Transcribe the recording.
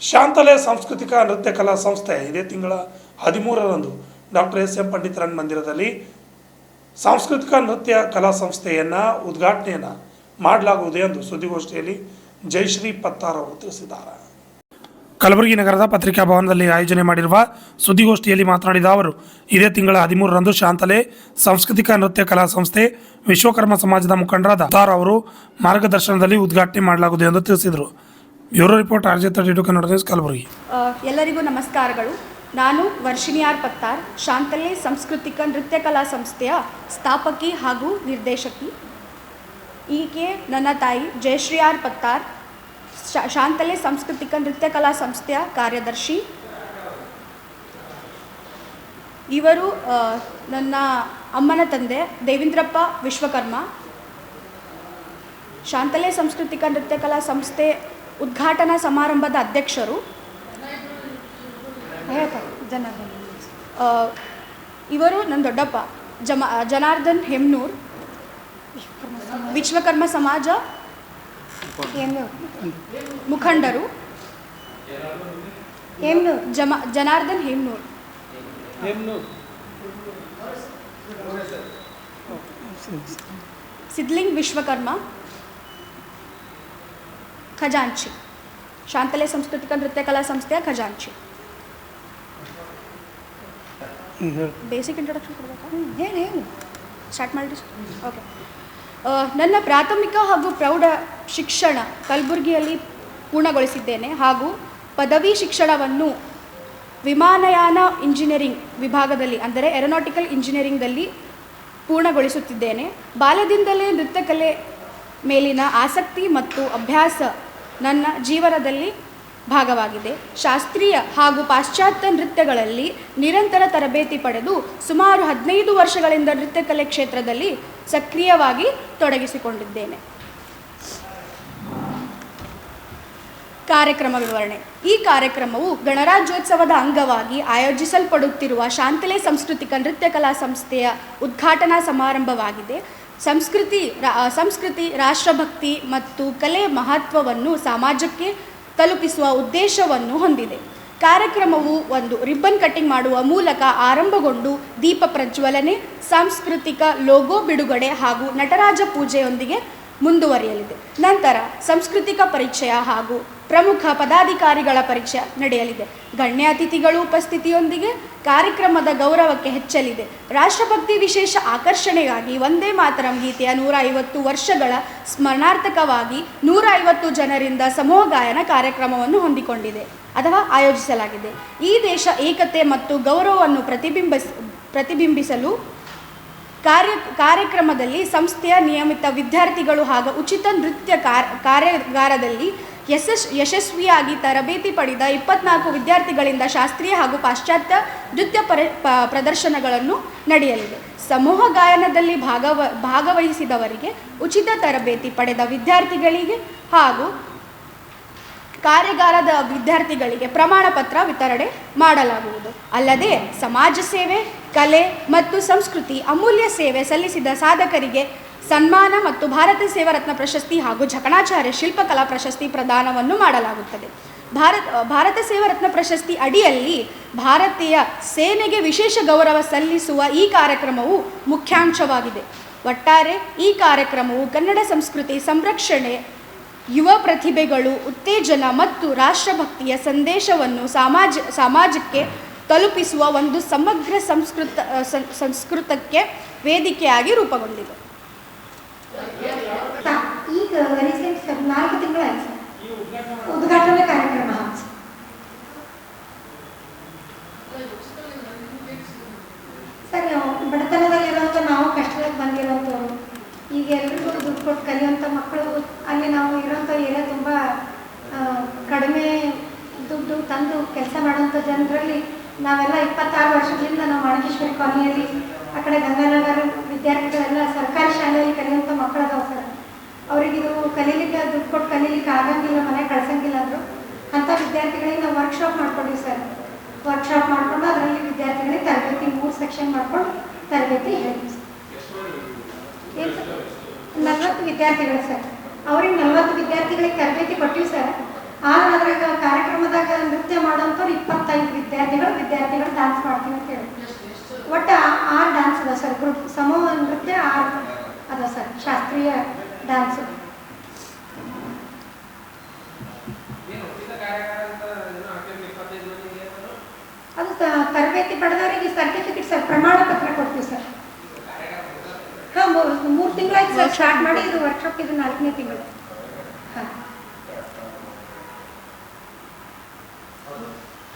ಶಾಂತಲೆ ಸಾಂಸ್ಕೃತಿಕ ನೃತ್ಯ ಕಲಾ ಸಂಸ್ಥೆ ಇದೇ ತಿಂಗಳ 13ರಂದು ಡಾಕ್ಟರ್ ಎಸ್ ಎಂ ಪಂಡಿತರಂಗ ಮಂದಿರದಲ್ಲಿ ಸಾಂಸ್ಕೃತಿಕ ನೃತ್ಯ ಕಲಾ ಸಂಸ್ಥೆಯನ್ನು ಉದ್ಘಾಟನೆಯನ್ನು ಮಾಡಲಾಗುವುದು ಎಂದು ಸುದ್ದಿಗೋಷ್ಠಿಯಲ್ಲಿ ಜಯಶ್ರೀ ಪತ್ತಾರ್ ಅವರು ತಿಳಿಸಿದ್ದಾರೆ. ಕಲಬುರಗಿ ನಗರದ ಪತ್ರಿಕಾ ಭವನದಲ್ಲಿ ಆಯೋಜನೆ ಮಾಡಿರುವ ಸುದ್ದಿಗೋಷ್ಠಿಯಲ್ಲಿ ಮಾತನಾಡಿದ ಅವರು, ಇದೇ ತಿಂಗಳ 13ರಂದು ಶಾಂತಲೆ ಸಾಂಸ್ಕೃತಿಕ ನೃತ್ಯ ಕಲಾ ಸಂಸ್ಥೆ ವಿಶ್ವಕರ್ಮ ಸಮಾಜದ ಮುಖಂಡರಾದ ಪತ್ತಾರ್ ಅವರು ಮಾರ್ಗದರ್ಶನದಲ್ಲಿ ಉದ್ಘಾಟನೆ ಮಾಡಲಾಗುವುದು ಎಂದು ತಿಳಿಸಿದರು. Bureau report RJ32 Kannada news Kalaburagi. ಎಲ್ಲರಿಗೂ ನಮಸ್ಕಾರಗಳು. ನಾನು ವರ್ಷಿಣಿ ಆರ್ ಪತ್ತಾರ್, ಶಾಂತಲೆ ಸಾಂಸ್ಕೃತಿಕ ನೃತ್ಯ ಕಲಾ ಸಂಸ್ಥೆಯ ಸ್ಥಾಪಕಿ ಹಾಗೂ ನಿರ್ದೇಶಕಿ. ಈಕೆ ನನ್ನ ತಾಯಿ ಜಯಶ್ರೀ ಆರ್ ಪತ್ತಾರ್, ಶಾಂತಲೆ ಸಾಂಸ್ಕೃತಿಕ ನೃತ್ಯ ಕಲಾ ಸಂಸ್ಥೆಯ ಕಾರ್ಯದರ್ಶಿ. ಇವರು ನನ್ನ ಅಮ್ಮನ ತಂದೆ ದೇವೇಂದ್ರಪ್ಪ ವಿಶ್ವಕರ್ಮ. ಶಾಂತಲೆ ಸಾಂಸ್ಕೃತಿಕ ನೃತ್ಯ ಕಲಾ ಸಂಸ್ಥೆ ಉದ್ಘಾಟನಾ ಸಮಾರಂಭದ ಅಧ್ಯಕ್ಷರು. ಇವರು ನನ್ನ ದೊಡ್ಡಪ್ಪ ಜನಾರ್ದನ್ ಹೆಮ್ನೂರ್, ವಿಶ್ವಕರ್ಮ ಸಮಾಜ ಮುಖಂಡರು. ಜನಾರ್ದನ್ ಹೆಮ್ನೂರ್, ಸಿದ್ಲಿಂಗ್ ವಿಶ್ವಕರ್ಮ, ಖಜಾಂಚಿ, ಶಾಂತಲೆ ಸಾಂಸ್ಕೃತಿಕ ನೃತ್ಯ ಕಲಾ ಸಂಸ್ಥೆಯ ಖಜಾಂಚಿ. ಬೇಸಿಕ್ ಇಂಟ್ರೊಡಕ್ಷನ್ ಕೊಡಬೇಕಾ? ಹೇಳಿ ಸ್ಟಾರ್ಟ್ ಮಾಡಿ. ಓಕೆ. ನನ್ನ ಪ್ರಾಥಮಿಕ ಹಾಗೂ ಪ್ರೌಢ ಶಿಕ್ಷಣ ಕಲಬುರಗಿಯಲ್ಲಿ ಪೂರ್ಣಗೊಳಿಸಿದ್ದೇನೆ ಹಾಗೂ ಪದವಿ ಶಿಕ್ಷಣವನ್ನು ವಿಮಾನಯಾನ ಇಂಜಿನಿಯರಿಂಗ್ ವಿಭಾಗದಲ್ಲಿ, ಅಂದರೆ ಏರೋನಾಟಿಕಲ್ ಇಂಜಿನಿಯರಿಂಗ್ದಲ್ಲಿ ಪೂರ್ಣಗೊಳಿಸುತ್ತಿದ್ದೇನೆ. ಬಾಲ್ಯದಿಂದಲೇ ನೃತ್ಯ ಕಲೆ ಮೇಲಿನ ಆಸಕ್ತಿ ಮತ್ತು ಅಭ್ಯಾಸ ನನ್ನ ಜೀವನದಲ್ಲಿ ಭಾಗವಾಗಿದೆ. ಶಾಸ್ತ್ರೀಯ ಹಾಗೂ ಪಾಶ್ಚಾತ್ಯ ನೃತ್ಯಗಳಲ್ಲಿ ನಿರಂತರ ತರಬೇತಿ ಪಡೆದು ಸುಮಾರು 15 ವರ್ಷಗಳಿಂದ ನೃತ್ಯ ಕಲೆ ಕ್ಷೇತ್ರದಲ್ಲಿ ಸಕ್ರಿಯವಾಗಿ ತೊಡಗಿಸಿಕೊಂಡಿದ್ದೇನೆ. ಕಾರ್ಯಕ್ರಮ ವಿವರಣೆ. ಈ ಕಾರ್ಯಕ್ರಮವು ಗಣರಾಜ್ಯೋತ್ಸವದ ಅಂಗವಾಗಿ ಆಯೋಜಿಸಲ್ಪಡುತ್ತಿರುವ ಶಾಂತಲೆ ಸಾಂಸ್ಕೃತಿಕ ನೃತ್ಯ ಕಲಾ ಸಂಸ್ಥೆಯ ಉದ್ಘಾಟನಾ ಸಮಾರಂಭವಾಗಿದೆ. ಸಂಸ್ಕೃತಿ, ರಾಷ್ಟ್ರಭಕ್ತಿ ಮತ್ತು ಕಲೆ ಮಹತ್ವವನ್ನು ಸಮಾಜಕ್ಕೆ ತಲುಪಿಸುವ ಉದ್ದೇಶವನ್ನು ಹೊಂದಿದೆ. ಕಾರ್ಯಕ್ರಮವು ಒಂದು ರಿಬ್ಬನ್ ಕಟ್ಟಿಂಗ್ ಮಾಡುವ ಮೂಲಕ ಆರಂಭಗೊಂಡು ದೀಪ ಪ್ರಜ್ವಲನೆ, ಸಾಂಸ್ಕೃತಿಕ ಲೋಗೋ ಬಿಡುಗಡೆ ಹಾಗೂ ನಟರಾಜ ಪೂಜೆಯೊಂದಿಗೆ ಮುಂದುವರಿಯಲಿದೆ. ನಂತರ ಸಾಂಸ್ಕೃತಿಕ ಪರಿಚಯ ಹಾಗೂ ಪ್ರಮುಖ ಪದಾಧಿಕಾರಿಗಳ ಪರಿಚಯ ನಡೆಯಲಿದೆ. ಗಣ್ಯ ಅತಿಥಿಗಳು ಉಪಸ್ಥಿತಿಯೊಂದಿಗೆ ಕಾರ್ಯಕ್ರಮದ ಗೌರವಕ್ಕೆ ಹೆಚ್ಚಲಿದೆ. ರಾಷ್ಟ್ರಭಕ್ತಿ ವಿಶೇಷ ಆಕರ್ಷಣೆಗಾಗಿ ವಂದೇ ಮಾತರಂ ಗೀತೆಯ 150 ವರ್ಷಗಳ ಸ್ಮರಣಾರ್ಥಕವಾಗಿ 150 ಜನರಿಂದ ಸಮೂಹ ಗಾಯನ ಕಾರ್ಯಕ್ರಮವನ್ನು ಹೊಂದಿಕೊಂಡಿದೆ ಅಥವಾ ಆಯೋಜಿಸಲಾಗಿದೆ. ಈ ದೇಶ ಏಕತೆ ಮತ್ತು ಗೌರವವನ್ನು ಪ್ರತಿಬಿಂಬಿಸಲು ಕಾರ್ಯಕ್ರಮದಲ್ಲಿ ಸಂಸ್ಥೆಯ ನಿಯಮಿತ ವಿದ್ಯಾರ್ಥಿಗಳು ಹಾಗೂ ಉಚಿತ ನೃತ್ಯ ಕಾರ್ಯಾಗಾರದಲ್ಲಿ ಯಶಸ್ವಿಯಾಗಿ ತರಬೇತಿ ಪಡೆದ 24 ವಿದ್ಯಾರ್ಥಿಗಳಿಂದ ಶಾಸ್ತ್ರೀಯ ಹಾಗೂ ಪಾಶ್ಚಾತ್ಯ ನೃತ್ಯ ಪ್ರದರ್ಶನಗಳನ್ನು ನಡೆಯಲಿದೆ. ಸಮೂಹ ಗಾಯನದಲ್ಲಿ ಭಾಗವಹಿಸಿದವರಿಗೆ, ಉಚಿತ ತರಬೇತಿ ಪಡೆದ ವಿದ್ಯಾರ್ಥಿಗಳಿಗೆ ಹಾಗೂ ಕಾರ್ಯಾಗಾರದ ವಿದ್ಯಾರ್ಥಿಗಳಿಗೆ ಪ್ರಮಾಣ ಪತ್ರ ವಿತರಣೆ ಮಾಡಲಾಗುವುದು. ಅಲ್ಲದೆ ಸಮಾಜ ಸೇವೆ, ಕಲೆ ಮತ್ತು ಸಂಸ್ಕೃತಿ ಅಮೂಲ್ಯ ಸೇವೆ ಸಲ್ಲಿಸಿದ ಸಾಧಕರಿಗೆ ಸನ್ಮಾನ ಮತ್ತು ಭಾರತ ಸೇವಾ ರತ್ನ ಪ್ರಶಸ್ತಿ ಹಾಗೂ ಜಕಣಾಚಾರ್ಯ ಶಿಲ್ಪಕಲಾ ಪ್ರಶಸ್ತಿ ಪ್ರದಾನವನ್ನು ಮಾಡಲಾಗುತ್ತದೆ. ಭಾರತ ಸೇವಾ ರತ್ನ ಪ್ರಶಸ್ತಿ ಅಡಿಯಲ್ಲಿ ಭಾರತೀಯ ಸೇನೆಗೆ ವಿಶೇಷ ಗೌರವ ಸಲ್ಲಿಸುವ ಈ ಕಾರ್ಯಕ್ರಮವು ಮುಖ್ಯಾಂಶವಾಗಿದೆ. ಒಟ್ಟಾರೆ ಈ ಕಾರ್ಯಕ್ರಮವು ಕನ್ನಡ ಸಂಸ್ಕೃತಿ ಸಂರಕ್ಷಣೆ, ಯುವ ಪ್ರತಿಭೆಗಳು ಉತ್ತೇಜನ ಮತ್ತು ರಾಷ್ಟ್ರಭಕ್ತಿಯ ಸಂದೇಶವನ್ನು ಸಮಾಜಕ್ಕೆ ತಲುಪಿಸುವ ಒಂದು ಸಮಗ್ರ ಸಂಸ್ಕೃತಕ್ಕೆ ವೇದಿಕೆಯಾಗಿ ರೂಪುಗೊಂಡಿದೆ. ಈಗ 4 ತಿಂಗಳಾಯ್ತು ಉದ್ಘಾಟನೆ ಕಾರ್ಯಕ್ರಮ. ಸರಿ, ಬಡತನದಲ್ಲಿರುವಂಥ ನಾವು ಕಷ್ಟದಲ್ಲಿ ಬಂದಿರೋಂಥವ್ರು, ಈಗ ಎಲ್ರಿಗೂ ದುಡ್ಡು ಕೊಟ್ಟು ಕಲಿಯುವಂಥ ಮಕ್ಕಳು, ಅಲ್ಲಿ ನಾವು ಇರೋಂಥ ಏರಿಯಾ ತುಂಬ ಕಡಿಮೆ ದುಡ್ಡು ತಂದು ಕೆಲಸ ಮಾಡೋಂಥ ಜನರಲ್ಲಿ ನಾವೆಲ್ಲ 26 ವರ್ಷದಿಂದ ನಾವು ಮಾಣಕೇಶ್ವರಿ ಕಾಲನಿಯಲ್ಲಿ ಆ ಕಡೆ ಗಂಗಾನಗರ ವಿದ್ಯಾರ್ಥಿಗಳೆಲ್ಲ ಸರ್ಕಾರಿ ಶಾಲೆಯಲ್ಲಿ ಕಲಿಯುವಂಥ ಮಕ್ಕಳದಾವ ಸರ್. ಅವ್ರಿಗಿದು ಕಲೀಲಿಕ್ಕೆ ದುಡ್ಡು ಕೊಟ್ಟು ಕಲೀಲಿಕ್ಕೆ ಆಗಂಗಿಲ್ಲ, ಮನೆ ಕಳ್ಸಂಗಿಲ್ಲ ಅಂದರು. ಅಂಥ ವಿದ್ಯಾರ್ಥಿಗಳಿಗೆ ನಾವು ವರ್ಕ್ಶಾಪ್ ಮಾಡ್ಕೊಂಡಿವಿ ಸರ್. ವರ್ಕ್ಶಾಪ್ ಮಾಡಿಕೊಂಡು ಅದರಲ್ಲಿ ವಿದ್ಯಾರ್ಥಿಗಳಿಗೆ ತರಬೇತಿ 3 ಸೆಕ್ಷನ್ ಮಾಡ್ಕೊಂಡು ತರಬೇತಿ ಹೇಳಿದ್ವಿ ಸರ್. ಏನು ಸರ್? 40 ವಿದ್ಯಾರ್ಥಿಗಳು ಸರ್. ಅವ್ರಿಗೆ 40 ವಿದ್ಯಾರ್ಥಿಗಳಿಗೆ ತರಬೇತಿ ಕೊಟ್ಟಿವಿ ಸರ್. ಆದ್ರೆ ಅದ್ರಾಗ ಕಾರ್ಯಕ್ರಮದಾಗ 25 ವಿದ್ಯಾರ್ಥಿಗಳು ಡ್ಯಾನ್ಸ್ ಮಾಡ್ತೀನಿ ಅಂತ ಹೇಳಿ ಒಟ್ಟು 6 ಡ್ಯಾನ್ಸ್ ಅದ ಸರ್. ಗ್ರೂಪ್ ಸಮೂಹ ನೃತ್ಯ 6 ಅದ ಸರ್, ಶಾಸ್ತ್ರೀಯ ಡ್ಯಾನ್ಸು. ಅದು ತರಬೇತಿ ಪಡೆದವರಿಗೆ ಸರ್ಟಿಫಿಕೇಟ್ ಸರ್, ಪ್ರಮಾಣ ಪತ್ರ ಕೊಡ್ತೀವಿ ಸರ್. ಹಾಂ, 3 ತಿಂಗಳಾಯ್ತು ಸರ್ ಸ್ಟಾರ್ಟ್ ಮಾಡಿ. ಇದು ವರ್ಕ್ಶಾಪ್ ಇದು 4ನೇ ತಿಂಗಳು. ಹಾಂ.